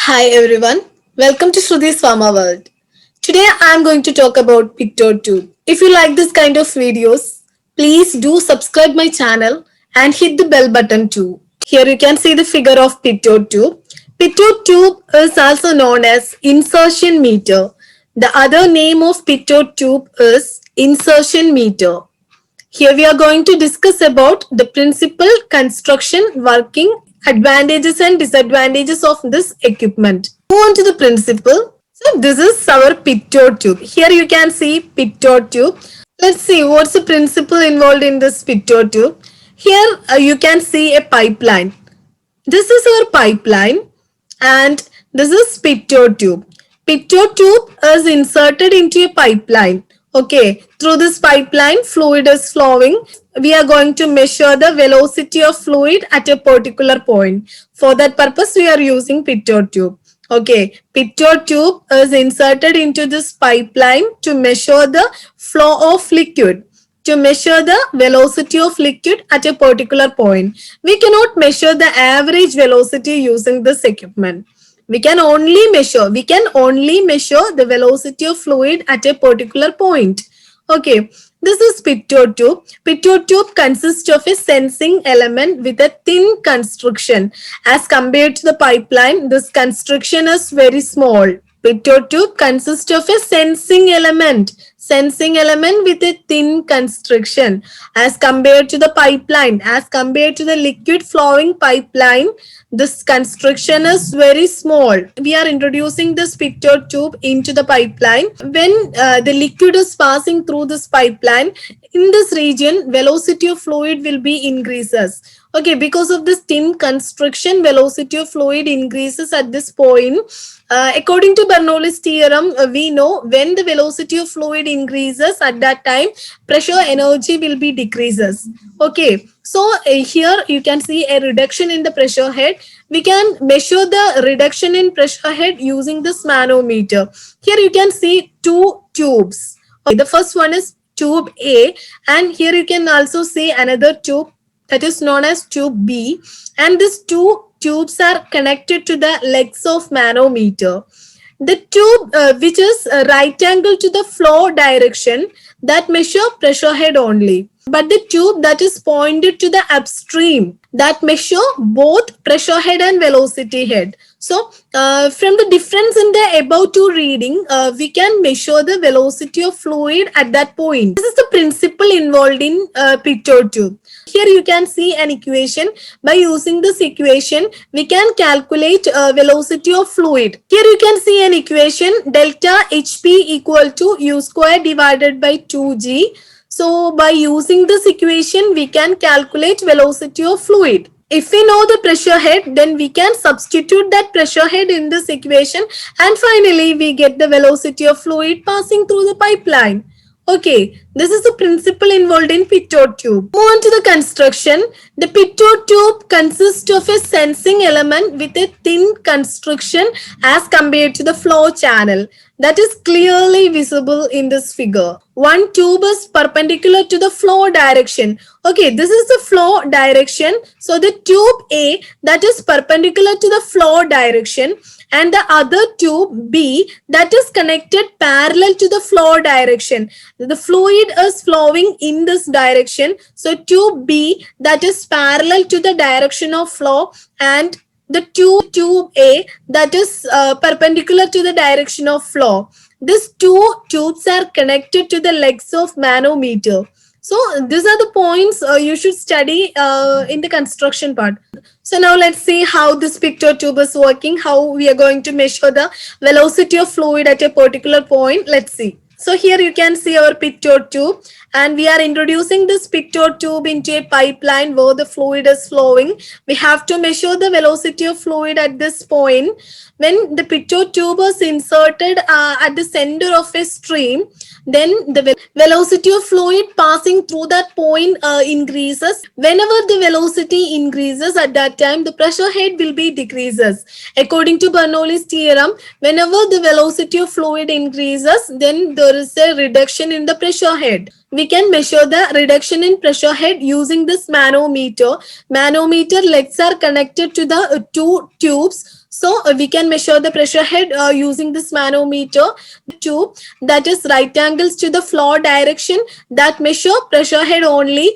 Hi everyone, welcome to Shruti's Pharma World. Today I am going to talk about PictoTube. If you like this kind of videos, please do subscribe my channel and hit the bell button too. Here you can see the figure of PictoTube. PictoTube is also known as insertion meter. The other name of PictoTube is insertion meter. Here we are going to discuss about the principal, construction, working, advantages and disadvantages of this equipment. Move on to the principle. So this is our pitot tube. Here you can see pitot tube. Let's see what's the principle involved in this pitot tube. Here you can see a pipeline. This is our pipeline and this is pitot tube. Pitot tube is inserted into a pipeline. Okay, through this pipeline, fluid is flowing. We are going to measure the velocity of fluid at a particular point. For that purpose, we are using pitot tube. Okay, pitot tube is inserted into this pipeline to measure the flow of liquid. To measure the velocity of liquid at a particular point. We cannot measure the average velocity using this equipment. We can only measure the velocity of fluid at a particular point. Okay, this is pitot tube. Pitot tube consists of a sensing element with a thin construction. As compared to the pipeline, this construction is very small. Pitot tube consists of a sensing element with a thin construction. As compared to the pipeline, as compared to the liquid flowing pipeline, this construction is very small. We are introducing this pitot tube into the pipeline. When the liquid is passing through this pipeline, in this region, velocity of fluid will be increases. Okay, because of this thin construction, velocity of fluid increases at this point. According to Bernoulli's theorem, we know when the velocity of fluid increases, at that time, pressure energy will be decreases. Okay, so here you can see a reduction in the pressure head. We can measure the reduction in pressure head using this manometer. Here you can see two tubes. Okay, the first one is tube A, and here you can also see another tube that is known as tube B, and these two tubes are connected to the legs of manometer. The tube which is right angle to the flow direction, that measure pressure head only. But the tube that is pointed to the upstream, that measure both pressure head and velocity head. So from the difference in the above two reading, we can measure the velocity of fluid at that point. This is the principle involved in pitot tube. Here you can see an equation. By using this equation, we can calculate velocity of fluid. Here you can see an equation, delta HP equal to U square divided by 2G. So by using this equation, we can calculate velocity of fluid. If we know the pressure head, then we can substitute that pressure head in this equation, and finally we get the velocity of fluid passing through the pipeline. Okay, this is the principle involved in pitot tube. Move on to the construction. The pitot tube consists of a sensing element with a thin construction as compared to the flow channel. That is clearly visible in this figure. One tube is perpendicular to the flow direction. Okay, this is the flow direction. So the tube A, that is perpendicular to the flow direction, and the other tube B, that is connected parallel to the flow direction. The fluid is flowing in this direction. So tube B, that is parallel to the direction of flow, and the tube A, that is perpendicular to the direction of flow. These two tubes are connected to the legs of manometer. So these are the points you should study in the construction part. So now let's see how this pitot tube is working, how we are going to measure the velocity of fluid at a particular point. Let's see. So here you can see our pitot tube, and we are introducing this pitot tube into a pipeline where the fluid is flowing. We have to measure the velocity of fluid at this point. When the pitot tube is inserted at the center of a stream, then the velocity of fluid passing through that point increases. Whenever the velocity increases, at that time the pressure head will be decreases. According to Bernoulli's theorem, whenever the velocity of fluid increases, then there is a reduction in the pressure head. We can measure the reduction in pressure head using this manometer. Manometer legs are connected to the two tubes. So we can measure the pressure head using this manometer. Tube that is right angles to the flow direction that measure pressure head only,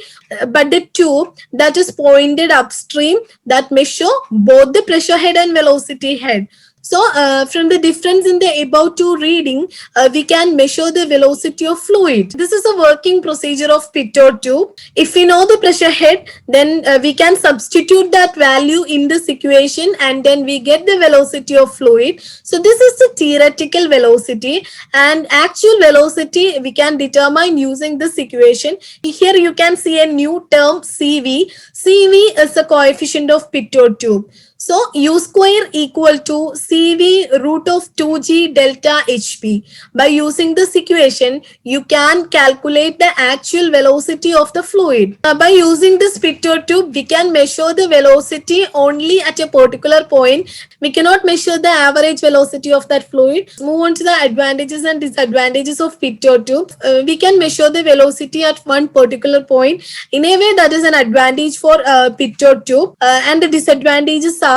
but the tube that is pointed upstream that measure both the pressure head and velocity head. So, from the difference in the above two reading, we can measure the velocity of fluid. This is a working procedure of pitot tube. If we know the pressure head, then we can substitute that value in this equation and then we get the velocity of fluid. So, this is the theoretical velocity, and actual velocity we can determine using this equation. Here you can see a new term CV. CV is the coefficient of pitot tube. So U square equal to CV root of 2G delta HP. By using this equation, you can calculate the actual velocity of the fluid. By using this pitot tube, we can measure the velocity only at a particular point. We cannot measure the average velocity of that fluid. Move on to the advantages and disadvantages of pitot tube. We can measure the velocity at one particular point. In a way, that is an advantage for pitot tube. And the disadvantages are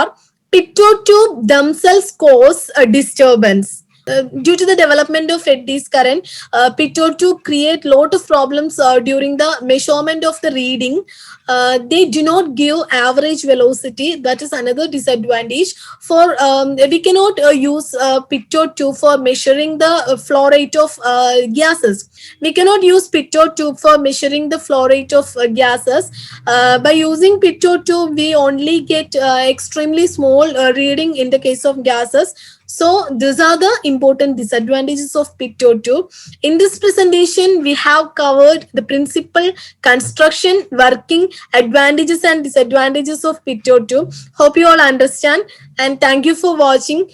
pitot tube themselves cause a disturbance. Due to the development of eddies current, pitot tube create lot of problems during the measurement of the reading. They do not give average velocity. That is another disadvantage. For we cannot use pitot tube for measuring the flow rate of gases. We cannot use pitot tube for measuring the flow rate of gases. By using pitot tube, we only get extremely small reading in the case of gases. So these are the important disadvantages of pitot tube. In this presentation, we have covered the principle, construction, working, advantages and disadvantages of pitot tube. Hope you all understand, and thank you for watching.